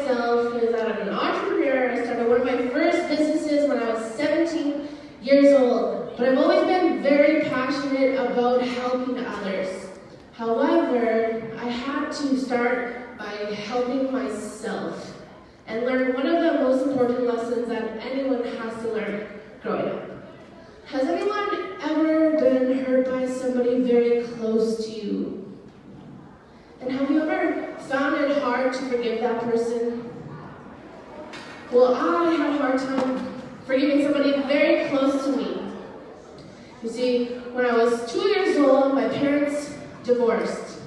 myself is that I'm an entrepreneur. I started one of my first businesses when I was 17 years old, but I've always been very passionate about helping others. However, I had to start by helping myself and learn one of the most important lessons that anyone has to learn growing up. Has anyone ever been hurt by somebody very close to you? And have you ever found it hard to forgive that person? Well, I had a hard time forgiving somebody very close to me. You see, when I was 2 years old, my parents divorced.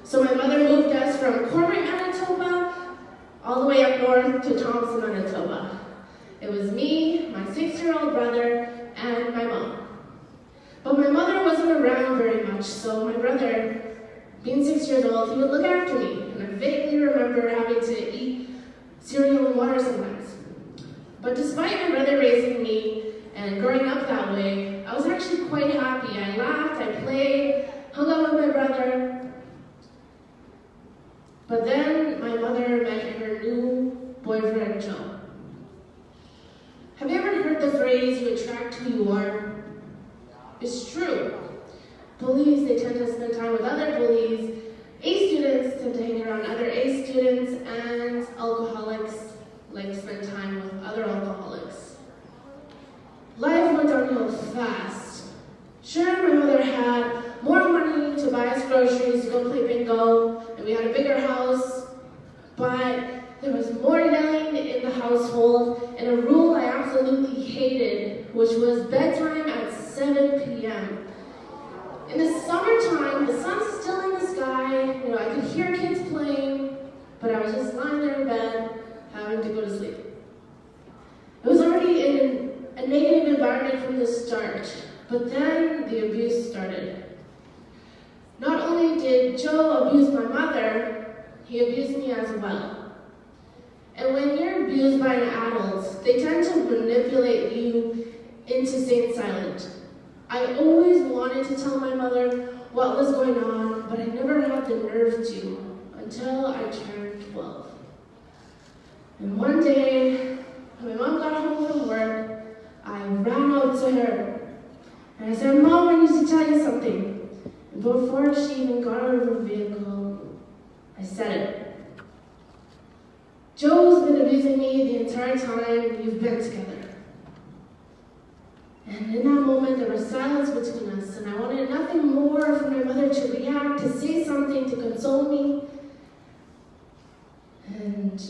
So my mother moved us from Cormorant, Manitoba, all the way up north to Thompson, Manitoba. It was me, my 6-year-old brother, and my mom. But my mother wasn't around very much, so my brother, being 6 years old, he would look after me. And I vaguely remember having to eat cereal and water sometimes. But despite my brother raising me and growing up that way, I was actually quite happy. I laughed, I played, hung out with my brother. But then my mother met her new boyfriend, Joe. Have you ever heard the phrase, you attract who you are? It's true. Bullies, they tend to spend time with other bullies. A students tend to hang around other A students, and alcoholics like to spend time with other alcoholics. Life went downhill fast. Sure, my mother had more money to buy us groceries, to go play bingo, and we had a bigger house, but there was more yelling in the household, and a rule I absolutely hated, which was bedtime at 7 p.m. In the summertime, the sun's still in the sky, I could hear kids playing, but I was just lying there in bed, having to go to sleep. It was already in a negative environment from the start, but then the abuse started. Not only did Joe abuse my mother, he abused me as well. And when you're abused by an adult, they tend to manipulate you into staying silent. I always wanted to tell my mother what was going on, but I never had the nerve to until I turned 12. And one day, when my mom got home from work, I ran out to her and I said, "Mom, I need to tell you something." And before she even got out of her vehicle, I said it. Joe's been abusing me the entire time we've been together. And in that moment, there was silence between us, and I wanted nothing more from my mother to react, to say something, to console me. And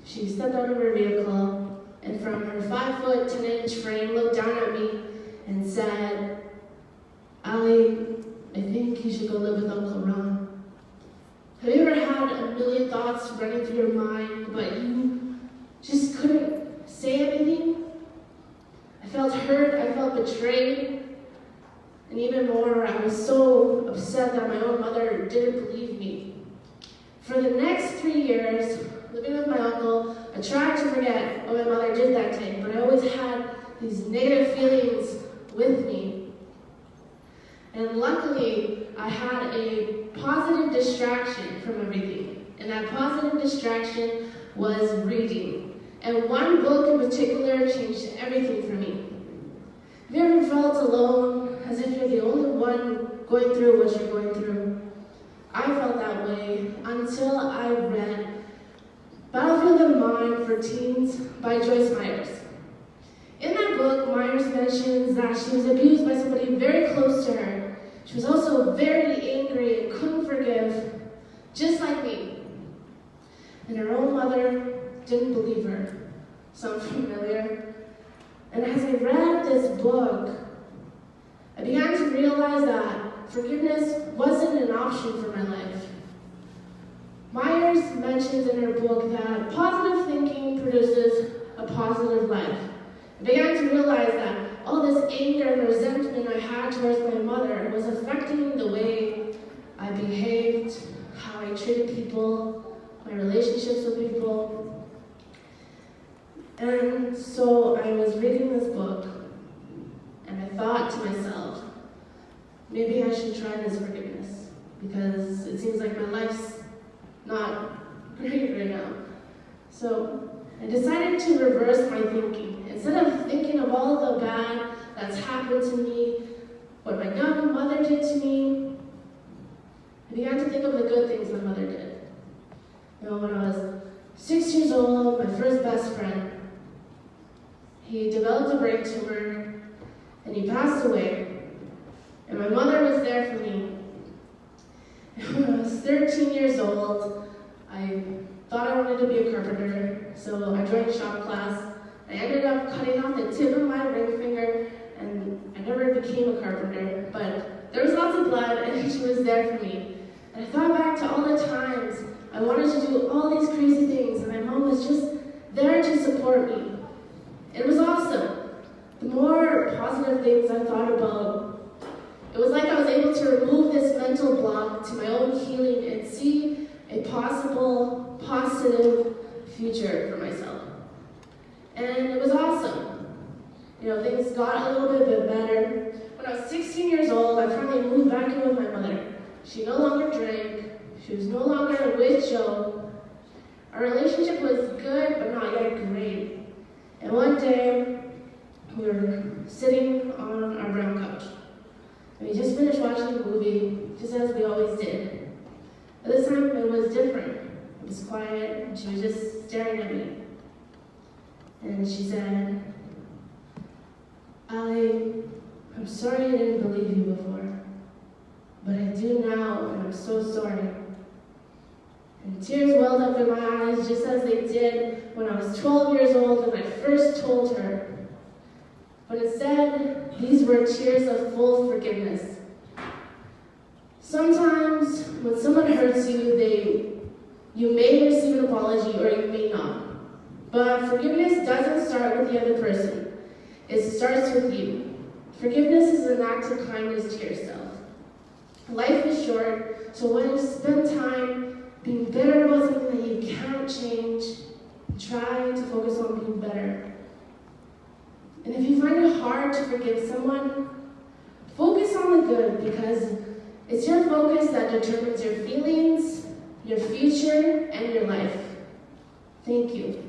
she stepped out of her vehicle, and from her 5-foot, 10-inch frame, looked down at me and said, "Allie, I think you should go live with Uncle Ron." Have you ever had a million thoughts running through your mind, but you just couldn't say anything? I felt hurt, I felt betrayed, and even more, I was so upset that my own mother didn't believe me. For the next 3 years, living with my uncle, I tried to forget what my mother did that day, but I always had these negative feelings with me. And luckily, I had a positive distraction from everything. And that positive distraction was reading. And one book in particular changed everything for me. Have you ever felt alone, as if you're the only one going through what you're going through? I felt that way until I read Battlefield of Mind for Teens by Joyce Myers. In that book, Myers mentions that she was abused by somebody very close to her. She was also very angry and couldn't forgive, just like me. And her own mother didn't believe her. Sound familiar? And as I read this book, I began to realize that forgiveness wasn't an option for my life. Myers mentions in her book that positive thinking produces a positive life. I began to realize that all this anger and resentment I had towards my mother was affecting the way I behaved, how I treated people, my relationships with people. And so I was reading this book, and I thought to myself, maybe I should try this forgiveness, because it seems like my life's not great right now. So I decided to reverse my thinking. Instead of thinking of all the bad that's happened to me, what my young mother did to me, I began to think of the good things my mother did. When I was 6 years old, my first best friend, he developed a brain tumor and he passed away. And my mother was there for me. And when I was 13 years old, I thought I wanted to be a carpenter, so I joined shop class. I ended up cutting off the tip of my ring finger, and I never became a carpenter, but there was lots of blood, and she was there for me. And I thought back to all the times I wanted to do all these crazy things, and my mom was just there to support me. It was awesome. The more positive things I thought about, it was like I was able to remove this mental block to my own healing and see a possible positive future for myself. And it was awesome. Things got a little bit better. When I was 16 years old, I finally moved back in with my mother. She no longer drank. She was no longer with Joe. Our relationship was good, but not yet great. And one day, we were sitting on our brown couch. And we just finished watching a movie, just as we always did. But this time, it was different. It was quiet, and she was just staring at me. And she said, "Allie, I'm sorry I didn't believe you before, but I do now, and I'm so sorry." And tears welled up in my eyes, just as they did when I was 12 years old and I first told her. But instead, these were tears of full forgiveness. Sometimes, when someone hurts you, you may receive an apology or you may not. But forgiveness doesn't start with the other person. It starts with you. Forgiveness is an act of kindness to yourself. Life is short, so when you spend time being bitter about something that you can't change, try to focus on being better. And if you find it hard to forgive someone, focus on the good, because it's your focus that determines your feelings, your future, and your life. Thank you.